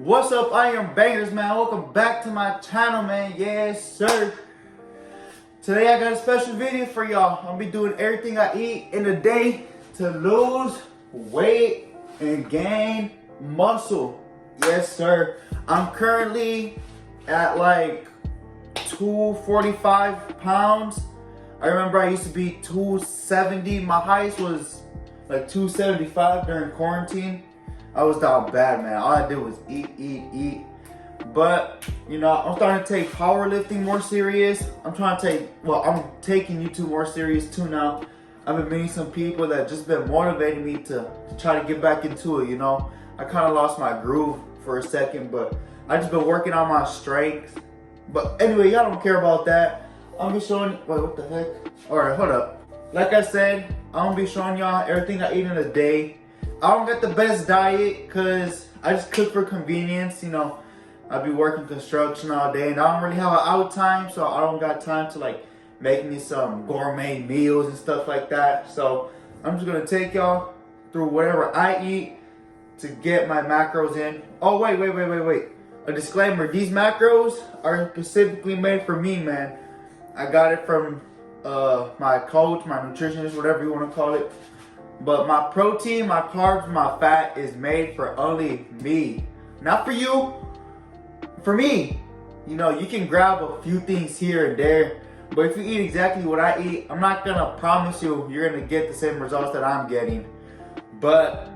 What's up? I am Bangerz, man. Welcome back to my channel, man. Yes, sir. Today I got a special video for y'all. I'm gonna be doing everything I eat in a day to lose weight and gain muscle. Yes, sir. I'm currently at like 245 pounds. I remember I used to be 270. My highest was like 275 during quarantine. I was down bad, man. All I did was eat. But, you know, I'm starting to take powerlifting more serious. I'm taking YouTube more serious too now. I've been meeting some people that just been motivating me to try to get back into it, you know. I kind of lost my groove for a second, but I just been working on my strengths. But anyway, y'all don't care about that. I'm gonna be showing, wait, what the heck? All right, hold up. Like I said, I'm gonna be showing y'all everything I eat in a day. I don't get the best diet because I just cook for convenience, you know. I be working construction all day and I don't really have an out time, so I don't got time to like make me some gourmet meals and stuff like that. So I'm just gonna take y'all through whatever I eat to get my macros in. Oh, wait. A disclaimer, these macros are specifically made for me, man. I got it from my coach, my nutritionist, whatever you want to call it. But my protein, my carbs, my fat is made for only me. Not for you, for me. You know, you can grab a few things here and there, but if you eat exactly what I eat, I'm not gonna promise you you're gonna get the same results that I'm getting. But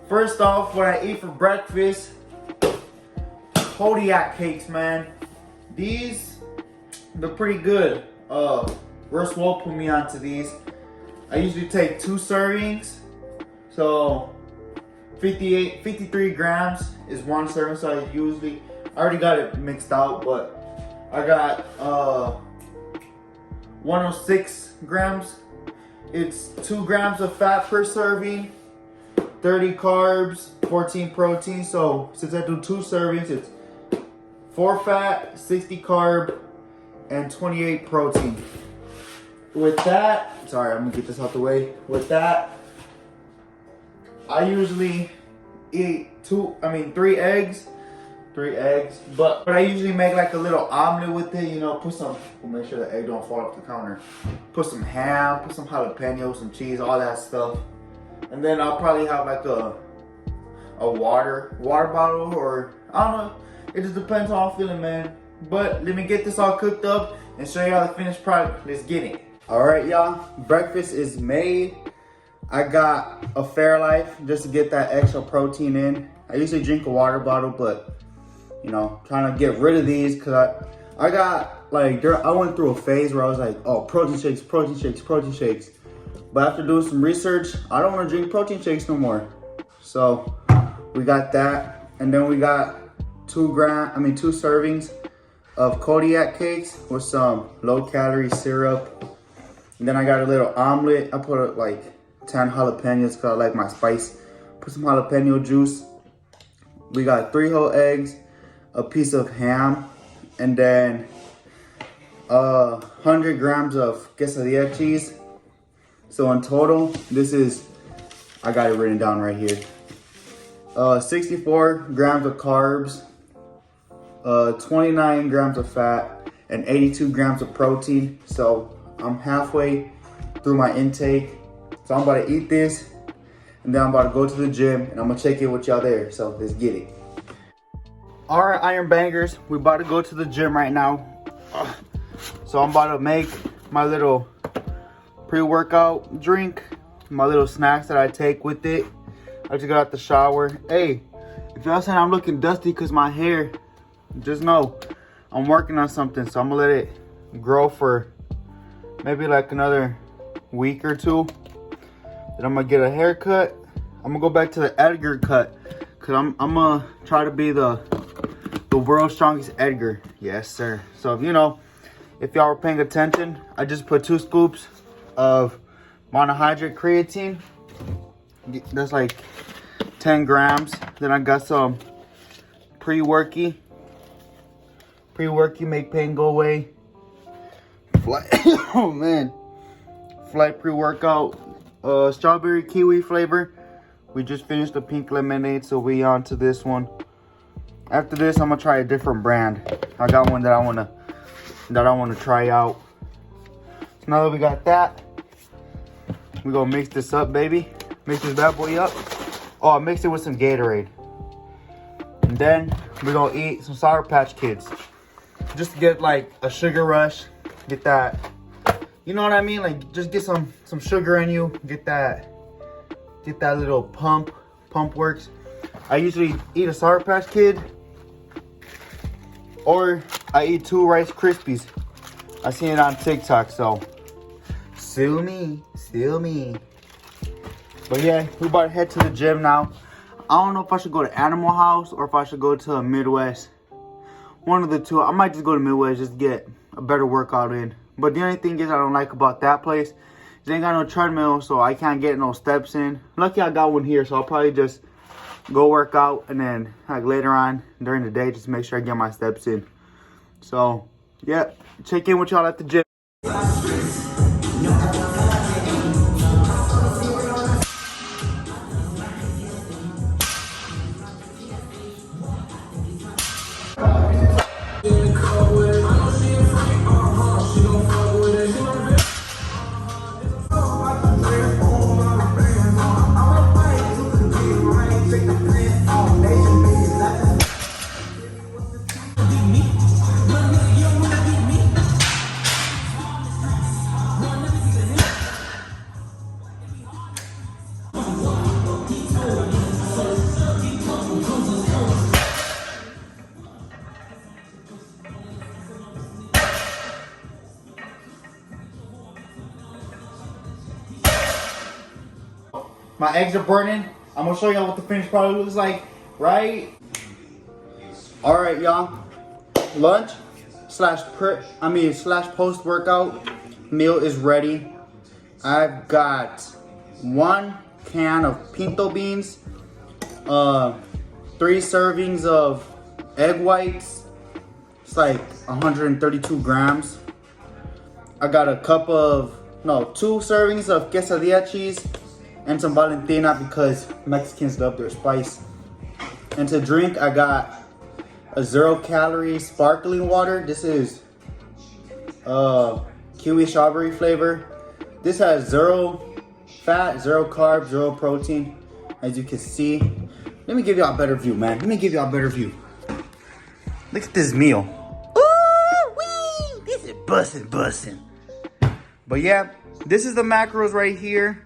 first off, what I eat for breakfast, Kodiak cakes, man. These, they're pretty good. Russ Wolf put me onto these. I usually take 2 servings, so 53 grams is 1 serving. So I already got it mixed out, but I got 106 grams. It's 2 grams of fat per serving, 30 carbs, 14 protein. So since I do 2 servings, it's 4 fat, 60 carb, and 28 protein. With that, sorry, I'm gonna get this out the way. With that, I usually eat 3 eggs. But I usually make like a little omelet with it, you know, we'll make sure the egg don't fall off the counter. Put some ham, put some jalapenos, some cheese, all that stuff. And then I'll probably have like a water bottle, or I don't know. It just depends on how I'm feeling, man. But let me get this all cooked up and show y'all the finished product. Let's get it. All right, y'all, breakfast is made. I got a Fairlife just to get that extra protein in. I usually drink a water bottle, but you know, trying to get rid of these because I got like, I went through a phase where I was like, oh, protein shakes. But after doing some research, I don't want to drink protein shakes no more. So we got that, and then we got 2 servings of Kodiak cakes with some low-calorie syrup. And then I got a little omelet. I put like 10 jalapenos because I like my spice. Put some jalapeno juice. We got 3 whole eggs, a piece of ham, and then 100 grams of quesadilla cheese. So in total, this is, I got it written down right here, 64 grams of carbs, 29 grams of fat, and 82 grams of protein. So I'm halfway through my intake. So I'm about to eat this, and then I'm about to go to the gym, and I'm gonna check in with y'all there. So let's get it. All right, Iron Bangers, we about to go to the gym right now. So I'm about to make my little pre-workout drink, my little snacks that I take with it. I just got out the shower. Hey, if y'all saying I'm looking dusty because my hair, just know I'm working on something. So I'm gonna let it grow for maybe like another week or 2. Then I'm gonna get a haircut. I'm gonna go back to the Edgar cut, cause I'm gonna try to be the world's strongest Edgar. Yes, sir. So if y'all were paying attention, I just put 2 scoops of monohydrate creatine. That's like 10 grams. Then I got some pre-worky. Make pain go away. Oh man, Flight pre-workout, strawberry kiwi flavor. We just finished the pink lemonade, so we on to this one. After this, I'm gonna try a different brand. I got one that I wanna try out. So now that we got that, we gonna mix this up, baby. Mix this bad boy up. Oh, I mixed it with some Gatorade. And then we gonna eat some Sour Patch Kids. Just to get like a sugar rush. Get that, you know what I mean? Like just get some sugar in you. Get that little pump works. I usually eat a Sour Patch Kid, or I eat 2 Rice Krispies. I seen it on TikTok, so sue me. But yeah, we about to head to the gym now. I don't know if I should go to Animal House or if I should go to Midwest. One of the two. I might just go to Midwest just to get a better workout in. But the only thing is I don't like about that place is they ain't got no treadmill, so I can't get no steps in. Lucky I got one here, so I'll probably just go work out and then like later on during the day just make sure I get my steps in. So yeah, check in with y'all at the gym. My eggs are burning. I'm gonna show y'all what the finished product looks like, right? All right, y'all. Lunch slash post workout meal is ready. I've got 1 can of pinto beans, 3 servings of egg whites. It's like 132 grams. I got 2 servings of quesadilla cheese and some Valentina because Mexicans love their spice. And to drink, I got a 0-calorie sparkling water. This is kiwi strawberry flavor. This has 0 fat, 0 carbs, 0 protein, as you can see. Let me give y'all a better view, man. Let me give y'all a better view. Look at this meal. Ooh, wee! This is bussin'. But yeah, this is the macros right here.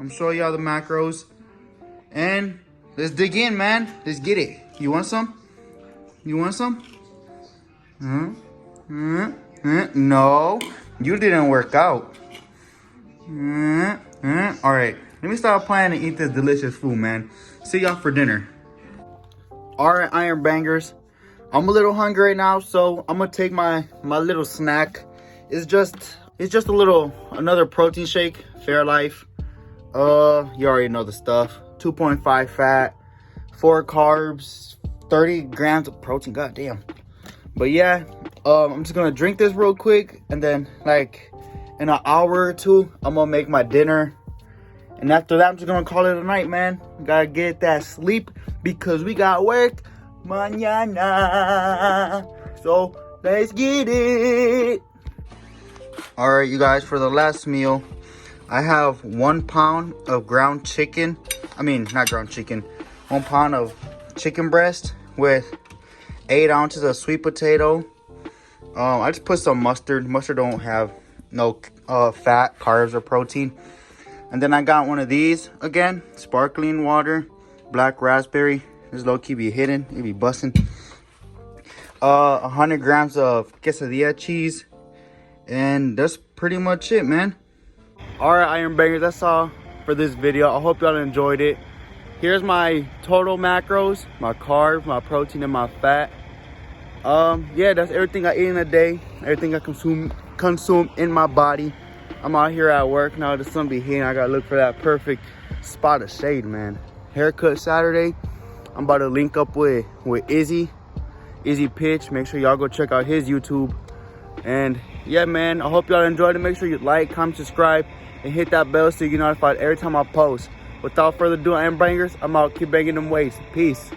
I'm showing y'all the macros. And let's dig in, man. Let's get it. You want some? You want some? No, you didn't work out. All right, let me start playing and eat this delicious food, man. See y'all for dinner. All right, Iron Bangers. I'm a little hungry right now, so I'm gonna take my little snack. It's just another protein shake, Fairlife. You already know the stuff. 2.5 fat, 4 carbs, 30 grams of protein. God damn. But yeah, I'm just gonna drink this real quick, and then like in an hour or 2, I'm gonna make my dinner. And after that, I'm just gonna call it a night, man. Gotta get that sleep because we got work mañana. So let's get it. All right, you guys, for the last meal, I have 1 pound of ground chicken. I mean, not ground chicken. 1 pound of chicken breast with 8 ounces of sweet potato. I just put some mustard. Mustard don't have no fat, carbs, or protein. And then I got one of these again, sparkling water, black raspberry. This low-key be hidden. It be busting. 100 grams of quesadilla cheese. And that's pretty much it, man. All right, Iron Bangers, that's all for this video. I hope y'all enjoyed it. Here's my total macros, my carbs, my protein, and my fat. Yeah, that's everything I eat in a day, everything I consume in my body. I'm out here at work now. The sun be hitting. I gotta look for that perfect spot of shade, man. Haircut Saturday. I'm about to link up with Izzy Pitch. Make sure y'all go check out his YouTube. And yeah, man, I hope y'all enjoyed it. Make sure you like, comment, subscribe, and hit that bell so you get notified every time I post. Without further ado, I am Bangerz. I'm out. Keep banging them weights. Peace.